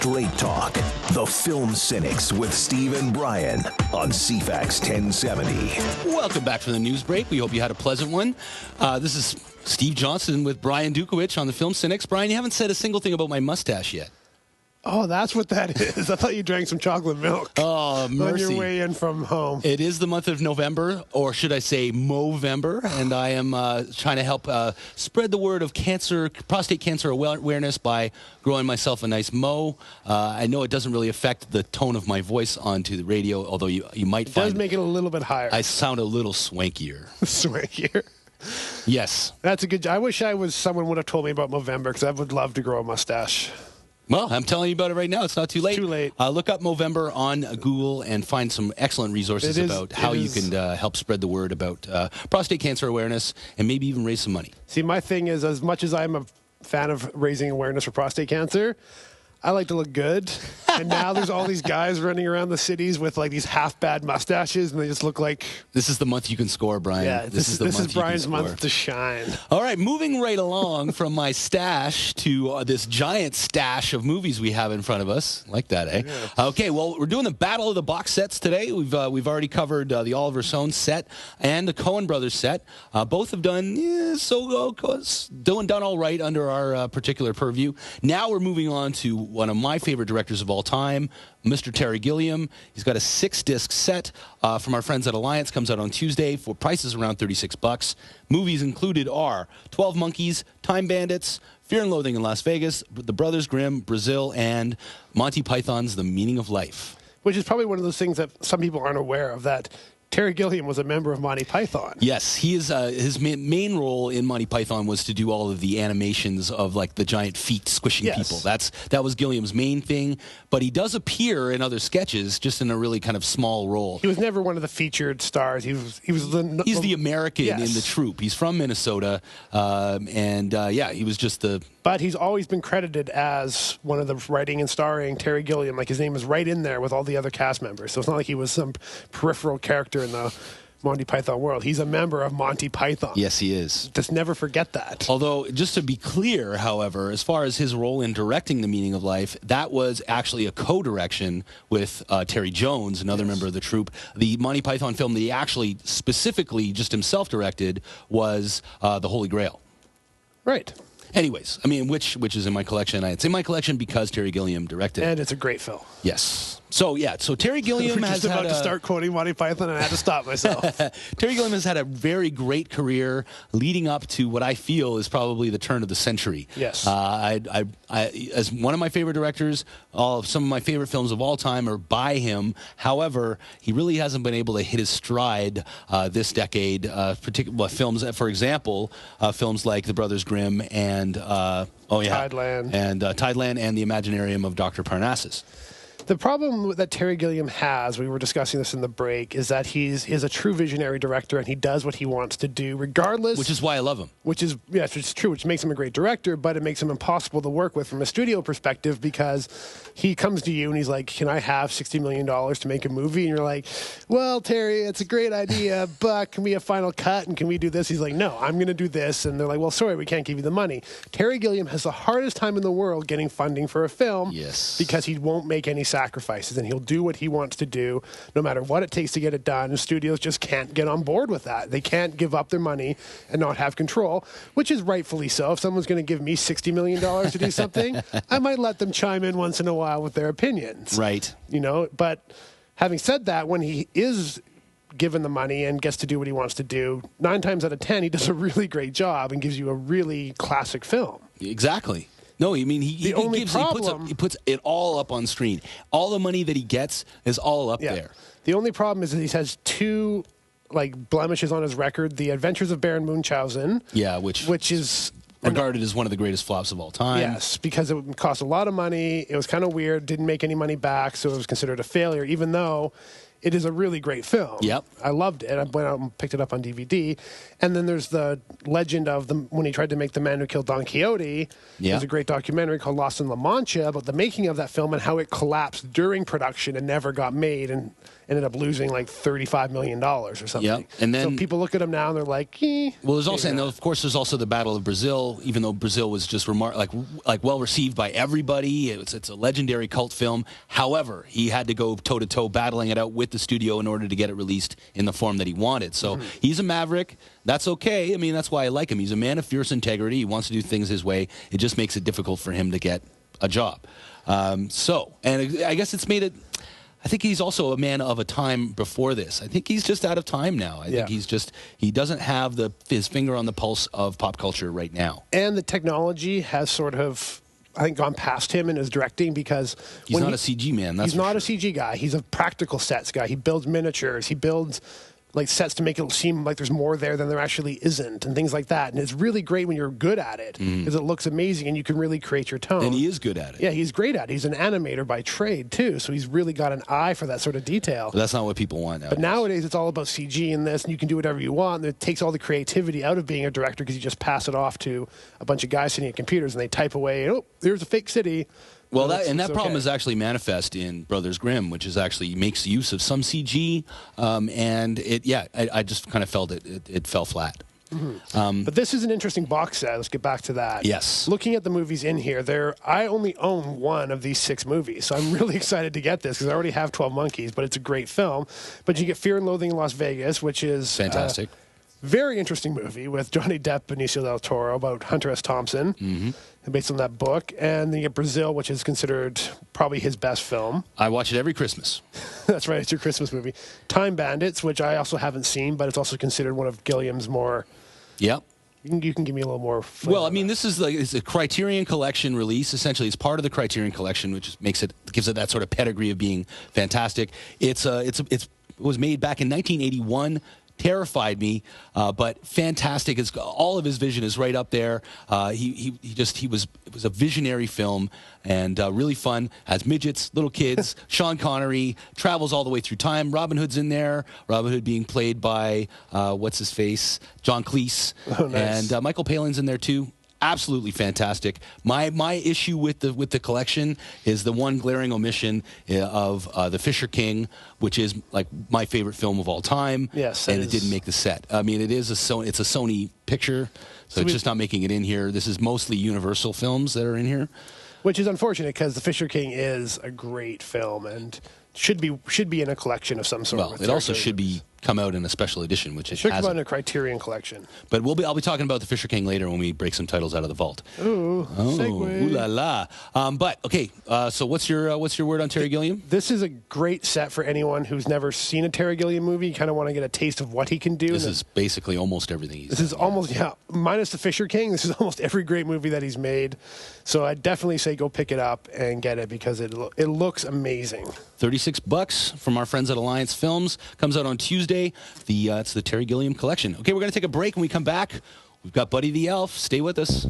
Straight Talk. The Film Cynics with Steve and Brian on C-FAX 1070. Welcome back from the news break. We hope you had a pleasant one. This is Steve Johnson with Brian Dukowich on the Film Cynics. Brian, you haven't said a single thing about my mustache yet. Oh, that's what that is. I thought you drank some chocolate milk. Oh, mercy. On your way in from home. It is the month of November, or should I say Movember, and I am trying to help spread the word of prostate cancer awareness by growing myself a nice mo. I know it doesn't really affect the tone of my voice onto the radio, although you might find... It does make it a little bit higher. I sound a little swankier. Swankier? Yes. That's a good... I wish someone would have told me about Movember, because I would love to grow a mustache. Well, I'm telling you about it right now. It's not too late. It's too late. Look up Movember on Google and find some excellent resources about how you can help spread the word about prostate cancer awareness and maybe even raise some money. See, my thing is, as much as I'm a fan of raising awareness for prostate cancer, I like to look good. And now there's all these guys running around the cities with like these half-bad mustaches, and they just look like... This is the month you can score, Brian. Yeah, this is Brian's month to shine. All right, moving right along from my stash to this giant stash of movies we have in front of us. Like that, eh? Yeah. Okay, well, we're doing the Battle of the Box Sets today. We've already covered the Oliver Stone set and the Coen Brothers set. Both have done done all right under our particular purview. Now we're moving on to one of my favorite directors of all time, Mr. Terry Gilliam. He's got a 6-disc set from our friends at Alliance. Comes out on Tuesday for prices around $36. Movies included are 12 Monkeys, Time Bandits, Fear and Loathing in Las Vegas, The Brothers Grimm, Brazil, and Monty Python's The Meaning of Life. Which is probably one of those things that some people aren't aware of, that Terry Gilliam was a member of Monty Python. Yes, he is. His main role in Monty Python was to do all of the animations of like the giant feet squishing people. That was Gilliam's main thing. But he does appear in other sketches, just in a really kind of small role. He was never one of the featured stars. He's the American in the troupe. He's from Minnesota, he was just the. But he's always been credited as one of the writing and starring Terry Gilliam. Like, his name is right in there with all the other cast members. So it's not like he was some peripheral character in the Monty Python world. He's a member of Monty Python. Yes, he is. Just never forget that. Although, just to be clear, however, as far as his role in directing The Meaning of Life, that was actually a co-direction with Terry Jones, another member of the troupe. The Monty Python film that he actually specifically just himself directed was The Holy Grail. Right. Anyways, I mean, which is in my collection. It's in my collection because Terry Gilliam directed it. And it's a great film. Yes. So Terry Gilliam has about to start quoting Monty Python, and I had to stop myself. Terry Gilliam has had a very great career leading up to what I feel is probably the turn of the century. Yes. As one of my favorite directors, some of my favorite films of all time are by him. However, he really hasn't been able to hit his stride this decade. Particular films, for example, films like The Brothers Grimm and Tideland, and Tideland and The Imaginarium of Dr. Parnassus. The problem that Terry Gilliam has, we were discussing this in the break, is that he's a true visionary director, and he does what he wants to do, regardless. Which is why I love him. It's true, which makes him a great director, but it makes him impossible to work with from a studio perspective, because he comes to you and he's like, can I have $60 million to make a movie? And you're like, well, Terry, it's a great idea, but can we have final cut, and can we do this? He's like, no, I'm going to do this. And they're like, well, sorry, we can't give you the money. Terry Gilliam has the hardest time in the world getting funding for a film, because he won't make any sacrifices, and he'll do what he wants to do no matter what it takes to get it done, and studios just can't get on board with that. They can't give up their money and not have control, which is rightfully so. If someone's going to give me $60 million to do something, I might let them chime in once in a while with their opinions. Right. But having said that, when he is given the money and gets to do what he wants to do, 9 times out of 10, he does a really great job and gives you a really classic film. Exactly. No, I mean, he puts it all up on screen. All the money that he gets is all up there. The only problem is that he has 2 blemishes on his record: The Adventures of Baron Munchausen, which is regarded as one of the greatest flops of all time. Yes, because it cost a lot of money. It was kind of weird, didn't make any money back, so it was considered a failure, even though it is a really great film. Yep. I loved it. I went out and picked it up on DVD. And then there's the legend of when he tried to make The Man Who Killed Don Quixote. Yeah. There's a great documentary called Lost in La Mancha about the making of that film and how it collapsed during production and never got made and ended up losing like $35 million or something. Yep. And then so people look at him now and they're like, well, there's also, and of course, there's also the Battle of Brazil. Even though Brazil was just like well received by everybody, it's a legendary cult film. However, he had to go toe to toe battling it out with the studio in order to get it released in the form that he wanted. So he's a maverick. That's okay. I mean, that's why I like him. He's a man of fierce integrity. He wants to do things his way. It just makes it difficult for him to get a job. And I guess it's made it. I think he's also a man of a time before this. I think he's just out of time now. I think he doesn't have his finger on the pulse of pop culture right now. And the technology has sort of, I think, gone past him in his directing because he's not a CG man. He's not a CG guy. He's a practical sets guy. He builds miniatures. He builds like sets to make it seem like there's more there than there actually isn't and things like that. And it's really great when you're good at it because it looks amazing and you can really create your tone. And he is good at it. Yeah, he's great at it. He's an animator by trade too, so he's really got an eye for that sort of detail. But that's not what people want nowadays. But nowadays it's all about CG in this and you can do whatever you want. And it takes all the creativity out of being a director because you just pass it off to a bunch of guys sitting at computers and they type away, oh, there's a fake city. Well, that problem is actually manifest in Brothers Grimm, which is actually makes use of some CG, and I just kind of felt it fell flat. But this is an interesting box set. Let's get back to that. Yes. Looking at the movies in here, I only own one of these 6 movies, so I'm really excited to get this because I already have 12 Monkeys, but it's a great film. But you get Fear and Loathing in Las Vegas, which is fantastic. Very interesting movie with Johnny Depp, Benicio del Toro about Hunter S. Thompson, based on that book. And then you get Brazil, which is considered probably his best film. I watch it every Christmas. That's right, it's your Christmas movie. Time Bandits, which I also haven't seen, but it's also considered one of Gilliam's more... Yep. You can give me a little more... Well, I mean, this is it's a Criterion Collection release. Essentially, it's part of the Criterion Collection, which gives it that sort of pedigree of being fantastic. It was made back in 1981. Terrified me, but fantastic. All of his vision is right up there. It was a visionary film and really fun. Has midgets, little kids, Sean Connery, travels all the way through time. Robin Hood's in there. Robin Hood being played by what's his face, John Cleese, and Michael Palin's in there too. Absolutely fantastic. My issue with the collection is the one glaring omission of The Fisher King, which is like my favorite film of all time. Yes, and it didn't make the set. I mean, it's a Sony picture, so it's just not making it in here. This is mostly Universal films that are in here, which is unfortunate because The Fisher King is a great film and should be in a collection of some sort. Well, it also should come out in a special edition, which it should come out hasn't. in a Criterion Collection. But I'll be talking about The Fisher King later when we break some titles out of the vault. Ooh, segue. Ooh la la. But okay, so what's your word on Terry Gilliam? This is a great set for anyone who's never seen a Terry Gilliam movie. You kind of want to get a taste of what he can do. This is basically almost everything This is almost, minus The Fisher King, this is almost every great movie that he's made. So I'd definitely say go pick it up and get it because it looks amazing. $36 from our friends at Alliance Films. Comes out on Tuesday. It's the Terry Gilliam collection. Okay, we're going to take a break. When we come back, we've got Buddy the Elf. Stay with us.